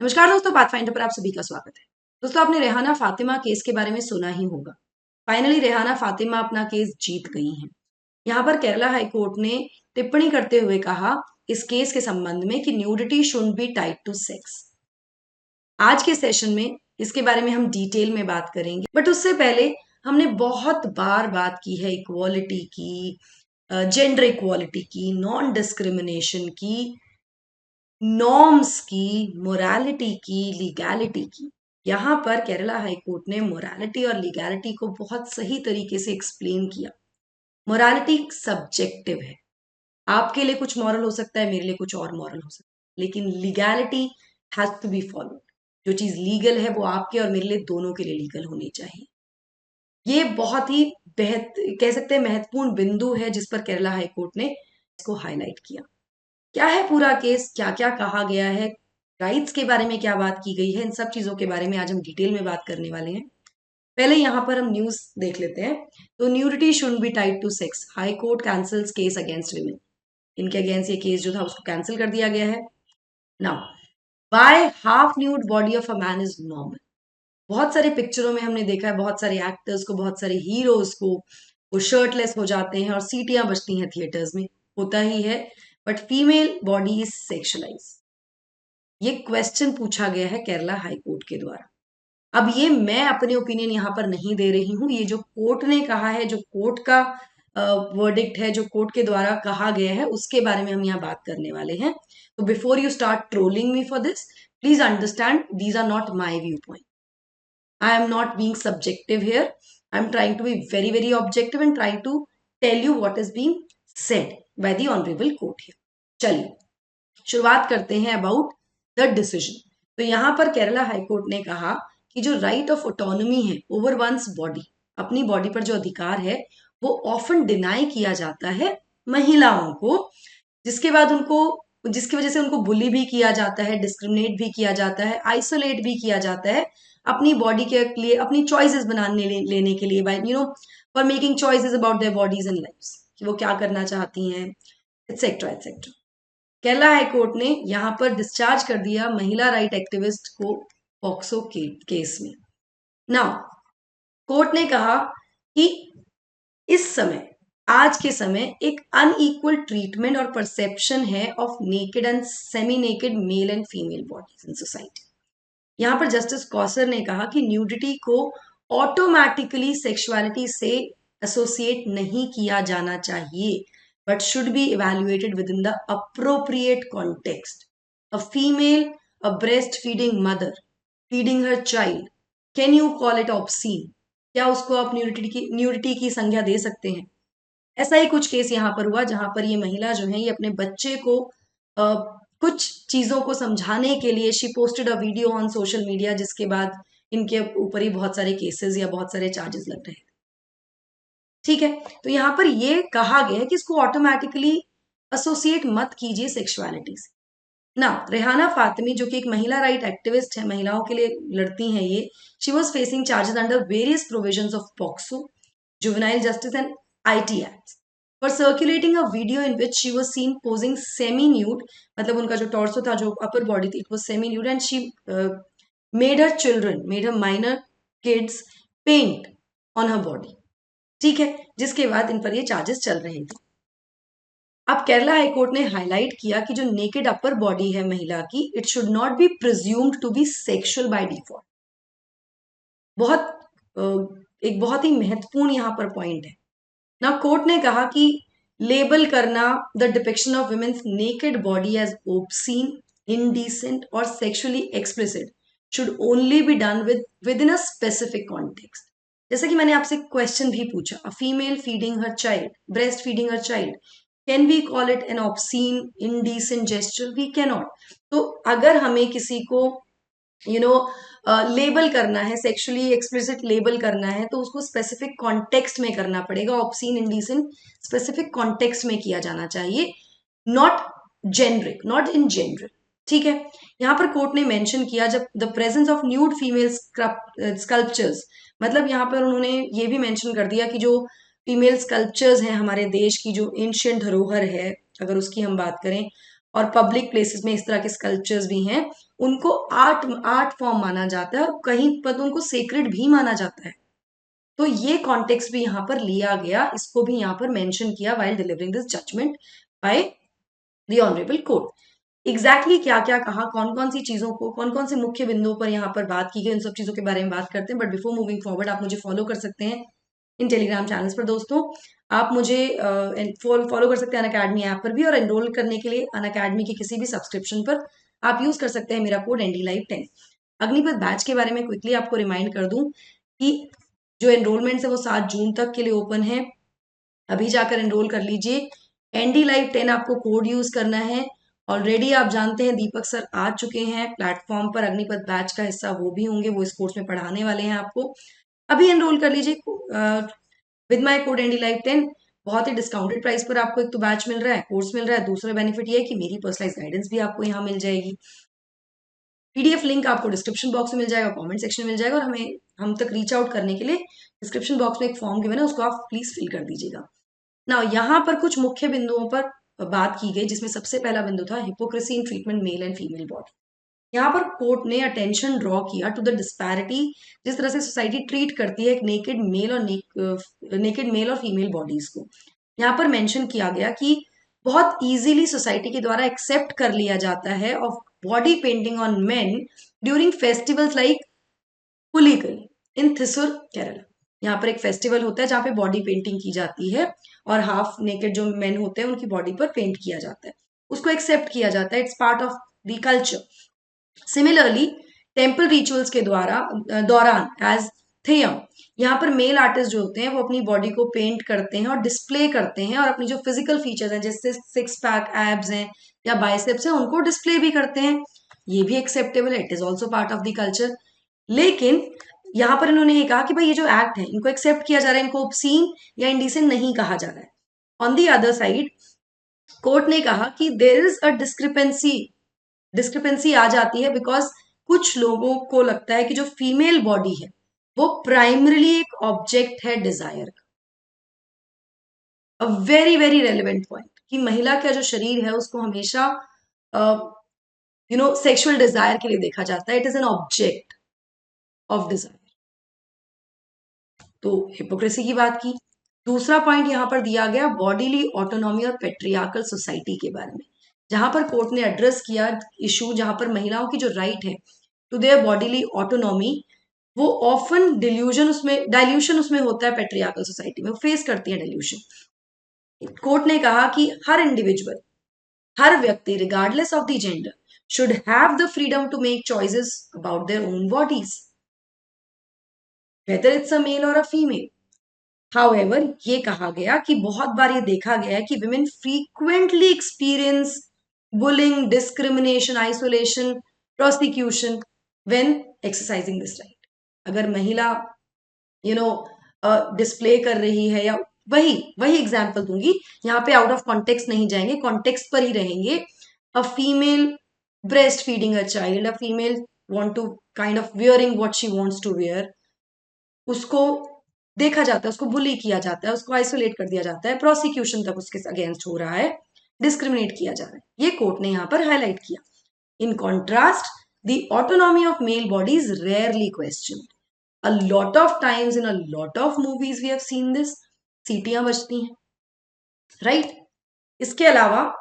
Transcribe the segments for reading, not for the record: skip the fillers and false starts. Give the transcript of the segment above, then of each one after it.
नमस्कार दोस्तों, पाथफाइंडर पर आप सभी का स्वागत है। दोस्तों, आपने रेहाना फातिमा केस के बारे में सुना ही होगा। फाइनली रेहाना फातिमा अपना केस जीत गई हैं। यहाँ पर केरला हाई कोर्ट ने टिप्पणी करते हुए कहा इस केस के संबंध में कि nudity should be tied to sex. आज के सेशन में इसके बारे में हम डिटेल में बात करेंगे, बट उससे पहले हमने बहुत बार बात की है इक्वालिटी की, जेंडर इक्वालिटी की, नॉन डिस्क्रिमिनेशन की, नॉर्म्स की, मोरालिटी की, लीगैलिटी की। यहाँ पर केरला हाई कोर्ट ने मोरालिटी और लीगैलिटी को बहुत सही तरीके से एक्सप्लेन किया। मोरालिटी सब्जेक्टिव है, आपके लिए कुछ मॉरल हो सकता है, मेरे लिए कुछ और मॉरल हो सकता है, लेकिन legality has to be followed. जो चीज लीगल है वो आपके और मेरे लिए दोनों के लिए लीगल होनी चाहिए। ये बहुत ही कह सकते हैं महत्वपूर्ण बिंदु है जिस पर केरला हाई कोर्ट ने इसको हाईलाइट किया। क्या है पूरा केस, क्या क्या कहा गया है, राइट्स के बारे में क्या बात की गई है, इन सब चीजों के बारे में आज हम डिटेल में बात करने वाले हैं। पहले यहाँ पर हम न्यूज देख लेते हैं। तो nudity should be tied to sex, high court cancels case against women. इनके अगेंस्ट ये केस जो था उसको कैंसिल कर दिया गया है। Now, by half nude body of a man is normal. बहुत सारे पिक्चरों में हमने देखा है, बहुत सारे एक्टर्स को, बहुत सारे हीरोज को वो शर्टलेस हो जाते हैं और सीटियां बजती हैं थिएटर्स में, होता ही है। But female body is sexualise. ये क्वेश्चन पूछा गया है केरला हाई कोर्ट के द्वारा। अब ये मैं अपने ओपिनियन यहाँ पर नहीं दे रही हूँ, ये जो कोर्ट ने कहा है, जो कोर्ट का वर्डिक्ट है, जो कोर्ट के द्वारा कहा गया है, उसके बारे में हम यहाँ बात करने वाले हैं। तो before you start trolling me for this, please understand these are not my view point. I am not being subjective here. I am trying to be very, very objective and trying to tell you what is being said by the honorable court here. चलिए शुरुआत करते हैं about the decision. तो यहाँ पर Kerala high court ने कहा कि जो राइट ऑफ ऑटोनॉमी है ओवर वंस बॉडी, अपनी बॉडी पर जो अधिकार है, वो ऑफन डिनाई किया जाता है महिलाओं को, जिसके बाद उनको, जिसकी वजह से उनको बुली भी किया जाता है, डिस्क्रिमिनेट भी किया जाता है, आइसोलेट भी किया जाता है अपनी बॉडी के लिए, अपनी चॉइसेस बनाने लेने के लिए, by for making choices about their bodies and lives, कि वो क्या करना चाहती हैं, etcetera etcetera. Kerala high court ने यहाँ पर डिस्चार्ज कर दिया महिला राइट एक्टिविस्ट को पॉक्सो केस में। नाउ, कोर्ट ने कहा कि इस समय, आज के समय एक अनइक्वल ट्रीटमेंट और परसेप्शन है of naked and semi naked male and female bodies in society. यहाँ पर जस्टिस कौसर ने कहा कि न्यूडिटी को ऑटोमेटिकली सेक्सुअलिटी से एसोसिएट नहीं किया जाना चाहिए, but should be evaluated with in the appropriate context. A female, a breast feeding mother feeding her child, can you call it obscene? क्या उसको आप न्यूडिटी की संज्ञा दे सकते हैं? ऐसा ही कुछ केस यहाँ पर हुआ जहां पर ये महिला जो है, ये अपने बच्चे को कुछ चीजों को समझाने के लिए she posted a video on social media, जिसके बाद इनके ऊपर ही बहुत सारे केसेस या बहुत सारे चार्जेस लग रहे थे। ठीक है, तो यहाँ पर ये कहा गया है कि इसको ऑटोमेटिकली एसोसिएट मत कीजिए सेक्सुअलिटी से ना। रेहाना फातिमी, जो कि एक महिला राइट एक्टिविस्ट है, महिलाओं के लिए लड़ती हैं ये, she was facing charges under various provisions of POCSO, juvenile justice and IT act for circulating a video in which she was seen posing semi nude, मतलब उनका जो टॉर्सो था, जो अपर बॉडी थी, it was semi nude, and she made her minor kids paint on her body. ठीक है, जिसके बाद इन पर ये चार्जेस चल रहे थे। अब केरला हाई कोर्ट ने हाईलाइट किया कि जो नेकेड अपर बॉडी है महिला की, it should not be presumed to be sexual by default. एक बहुत ही महत्वपूर्ण यहाँ पर पॉइंट है ना। कोर्ट ने कहा कि लेबल करना the depiction of women's naked body as obscene, indecent और sexually explicit should only be done within a specific context. जैसा कि मैंने आपसे क्वेश्चन भी पूछा, a female feeding her child, breast feeding her child, can we call it an obscene indecent gesture? We can not. तो अगर हमें किसी को लेबल करना है, सेक्सुअली एक्सप्लिसिट लेबल करना है, तो उसको स्पेसिफिक कॉन्टेक्स्ट में करना पड़ेगा। ऑब्सीन इंडिसेंट स्पेसिफिक कॉन्टेक्स्ट में किया जाना चाहिए, not generic, not in general. ठीक है, यहाँ पर कोर्ट ने मेंशन किया जब the presence of nude female sculptures, मतलब यहाँ पर उन्होंने ये भी मेंशन कर दिया कि जो फीमेल स्कल्पचर्स हैं हमारे देश की, जो एंशिएंट धरोहर है, अगर उसकी हम बात करें, और पब्लिक प्लेसेस में इस तरह के स्कल्पचर्स भी हैं, उनको आर्ट फॉर्म माना जाता है और कहीं पर तो उनको सेक्रेड भी माना जाता है। तो ये कॉन्टेक्स्ट भी यहाँ पर लिया गया, इसको भी यहाँ पर मेंशन किया while delivering this judgement by the honourable court. Exactly क्या क्या कहा, कौन कौन सी चीजों को, कौन कौन से मुख्य बिंदुओं पर यहाँ पर बात की गई, उन सब चीजों के बारे में बात करते हैं। बट बिफोर मूविंग फॉरवर्ड, आप मुझे फॉलो कर सकते हैं इन टेलीग्राम चैनल्स पर दोस्तों। आप मुझे फॉलो कर सकते हैं अनअकैडमी ऐप पर भी, और एनरोल करने के लिए अनअकैडमी के किसी भी सब्सक्रिप्शन पर आप यूज कर सकते हैं मेरा कोड NDLive10। अग्निपथ बैच के बारे में क्विकली आपको रिमाइंड कर दूं कि जो एनरोलमेंट है वो 7 जून तक के लिए ओपन है। अभी जाकर एनरोल कर लीजिए। NDLive10 आपको कोड यूज करना है। ऑलरेडी आप जानते हैं दीपक सर आ चुके हैं प्लेटफॉर्म पर, अग्निपथ बैच का हिस्सा वो भी होंगे, वो इस कोर्स में पढ़ाने वाले हैं आपको। अभी एनरोल कर लीजिए विद माय कोड NDLive10। बहुत ही डिस्काउंटेड प्राइस पर आपको एक तो बैच मिल रहा है, कोर्स मिल रहा है, दूसरा बेनिफिट ये है कि मेरी पर्सनलाइज गाइडेंस भी आपको यहाँ मिल जाएगी। PDF लिंक आपको डिस्क्रिप्शन बॉक्स में मिल जाएगा, कमेंट सेक्शन में मिल जाएगा, और हम तक रीच आउट करने के लिए डिस्क्रिप्शन बॉक्स में एक फॉर्म गिवन है, उसको आप प्लीज फिल कर दीजिएगा। ना यहाँ पर कुछ मुख्य बिंदुओं पर बात की गई, जिसमें सबसे पहला बिंदु था hypocrisy in treatment mail and female body. यहाँ पर कोर्ट ने अटेंशन ड्रॉ किया टू द डिस्पैरिटी, जिस तरह से सोसाइटी ट्रीट करती है एक नेकेड मेल और फीमेल बॉडीज को। यहाँ पर मेंशन किया गया कि बहुत इजीली सोसाइटी के द्वारा एक्सेप्ट कर लिया जाता है of body painting on men during festivals like Pulikali in Thrissur Kerala. यहाँ पर एक फेस्टिवल होता है जहाँ पे बॉडी पेंटिंग की जाती है और हाफ नेकेड जो मेन होते हैं उनकी बॉडी पर पेंट किया जाता है, उसको एक्सेप्ट किया जाता है, it's part of the culture. Similarly temple rituals के दौरान एज थेयम, यहाँ पर मेल आर्टिस्ट जो होते हैं वो अपनी बॉडी को पेंट करते हैं और डिस्प्ले करते हैं, और अपनी जो फिजिकल फीचर्स हैं जैसे 6 पैक एब्स हैं या बाइसेप्स हैं उनको डिस्प्ले भी करते हैं। ये भी एक्सेप्टेबल है, it is also part of the culture. लेकिन यहाँ पर इन्होंने ये कहा कि भाई ये जो एक्ट है इनको एक्सेप्ट किया जा रहा है, इनको ऑब्सीन या इंडिसेंट नहीं कहा जा रहा है। On the other side court ने कहा कि देयर इज अ डिस्क्रिपेंसी आ जाती है, बिकॉज कुछ लोगों को लगता है कि जो फीमेल बॉडी है वो प्राइमरीली एक ऑब्जेक्ट है डिजायर का। A very very relevant point कि महिला का जो शरीर है उसको हमेशा सेक्सुअल डिजायर के लिए देखा जाता है, it is an object of desire. तो हिपोक्रेसी की बात की। दूसरा पॉइंट यहाँ पर दिया गया बॉडीली ऑटोनॉमी और पेट्रियार्कल सोसाइटी के बारे में, जहां पर कोर्ट ने एड्रेस किया इशू जहां पर महिलाओं की जो राइट है टू देयर बॉडीली ऑटोनॉमी, वो ऑफन डाइल्यूशन उसमें होता है पेट्रियार्कल सोसाइटी में, वो फेस करती है डाइल्यूशन। कोर्ट ने कहा कि हर व्यक्ति regardless of the gender should have the freedom to make choices about their own bodies, whether it's a male or a female. However, ये कहा गया कि बहुत बार ये देखा गया है कि women frequently experience bullying, discrimination, isolation, prosecution when exercising this right. अगर महिला डिस्प्ले कर रही है, या वही एग्जाम्पल दूंगी, यहाँ पे आउट ऑफ कॉन्टेक्स्ट नहीं जाएंगे, कॉन्टेक्स्ट पर ही रहेंगे। A female breast feeding a child, a female want to kind of wearing what she wants to wear, उसको देखा जाता है, उसको बुली किया जाता है, उसको आइसोलेट कर दिया जाता है, प्रोसिक्यूशन तक उसके अगेंस्ट हो रहा है, डिस्क्रिमिनेट किया जा रहा है, ये कोर्ट ने यहाँ पर हाईलाइट किया। In contrast the autonomy of male body is rarely question. A lot of times in a lot of movies we have seen this, सीटियां बजती हैं, राइट। इसके अलावा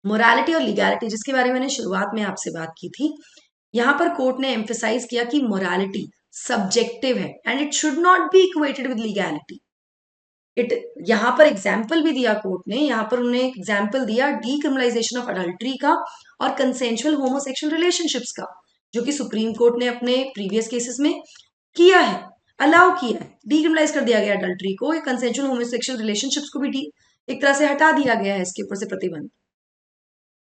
मोरालिटी और लीगैलिटी, जिसके बारे में मैंने शुरुआत में आपसे बात की थी, यहां पर कोर्ट ने एम्फेसाइज किया कि मोरालिटी सब्जेक्टिव है and it should not be equated with legality. यहां पर एग्जाम्पल भी दिया कोर्ट ने, यहां पर उन्होंने एग्जाम्पल दिया डीक्रिमिनलाइजेशन ऑफ अडल्ट्री का और कंसेंशुअल होमोसेक्सुअल रिलेशनशिप्स का, जो कि सुप्रीम कोर्ट ने अपने प्रीवियस केसेस में किया है, अलाउ किया है, डीक्रिमिनलाइज कर दिया गया अडल्ट्री को, कंसेंशुअल होमोसेक्सुअल रिलेशनशिप्स को भी एक तरह से हटा दिया गया है इसके ऊपर से प्रतिबंध।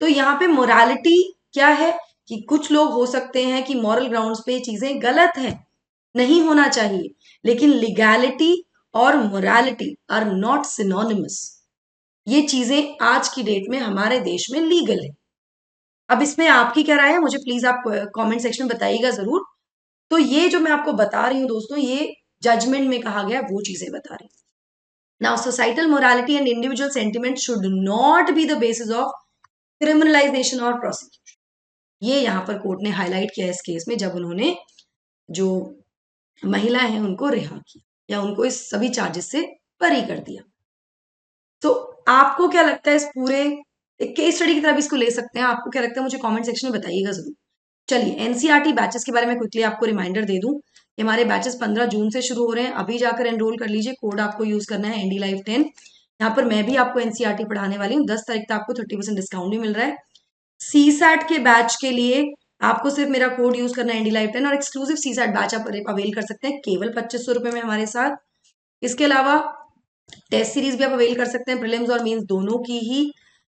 तो यहाँ पे मोरालिटी क्या है कि कुछ लोग हो सकते हैं कि मॉरल ग्राउंड्स पे चीजें गलत हैं, नहीं होना चाहिए, लेकिन लीगैलिटी और मोरालिटी आर नॉट सिनोनिमस। ये चीजें आज की डेट में हमारे देश में लीगल है। अब इसमें आपकी क्या राय है, मुझे प्लीज आप कमेंट सेक्शन में बताइएगा जरूर। तो ये जो मैं आपको बता रही हूँ दोस्तों, ये जजमेंट में कहा गया वो चीजें बता रही हूँ। Now societal morality and individual sentiment should not be the basis of criminalisation और प्रोसिक्यूशन। ये यहाँ पर कोर्ट ने हाईलाइट किया इस केस में, जब उन्होंने जो महिला है उनको रिहा किया या उनको इस सभी चार्जेस से बरी कर दिया। तो आपको क्या लगता है, इस पूरे एक केस स्टडी की तरह भी इसको ले सकते हैं, आपको क्या लगता है मुझे कमेंट सेक्शन में बताइएगा जरूर। चलिए एनसीईआरटी बैचेस के बारे में क्विकली आपको रिमाइंडर दे दूं। हमारे बैचेस 15 जून से शुरू हो रहे हैं, अभी जाकर एनरोल कर लीजिए। कोड आपको यूज करना है एनडी लाइव 10। यहाँ पर मैं भी आपको एनसीईआरटी पढ़ाने वाली हूँ। 10 तारीख तक आपको 30% डिस्काउंट भी मिल रहा है। सीसैट के बैच के लिए आपको सिर्फ मेरा कोड यूज करना है एनडी लाइव 10, और एक्सक्लूसिव सीसैट बैच आप अवेल कर सकते हैं केवल 2500 रुपए में हमारे साथ। इसके अलावा टेस्ट सीरीज भी आप अवेल कर सकते हैं, प्रीलिम्स और मेंस दोनों की ही।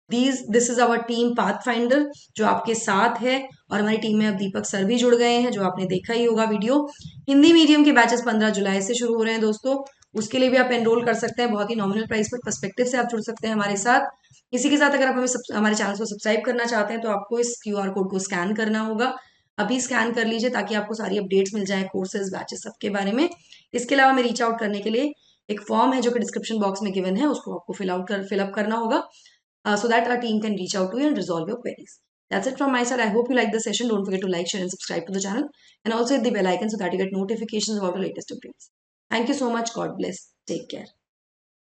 This is our team Pathfinder जो आपके साथ है, और हमारी टीम में अब दीपक सर भी जुड़ गए हैं जो आपने देखा ही होगा वीडियो। हिंदी मीडियम के बैचेस 15 जुलाई से शुरू हो रहे हैं दोस्तों, उसके लिए भी आप एनरोल कर सकते हैं बहुत ही नॉमिनल प्राइस पर। पर्सपेक्टिव से आप जुड़ सकते हैं हमारे साथ। इसी के साथ अगर आप हमारे चैनल को सब्सक्राइब करना चाहते हैं तो आपको इस क्यूआर कोड को स्कैन करना होगा। अभी स्कैन कर लीजिए ताकि आपको सारी अपडेट्स मिल जाए कोर्सेज बैचेस सबके बारे में। इसके अलावा मैं रीच आउट करने के लिए एक फॉर्म है जो कि डिस्क्रिप्शन बॉक्स में गिवन है, उसको आपको फिलअप करना होगा, so that our team can reach out to you and resolve your queries. That's it from my side. I hope you like the session. Don't forget to like, share, and subscribe to the channel, and also hit the bell icon so that you get notifications about the latest updates. Thank you so much. God bless. Take care.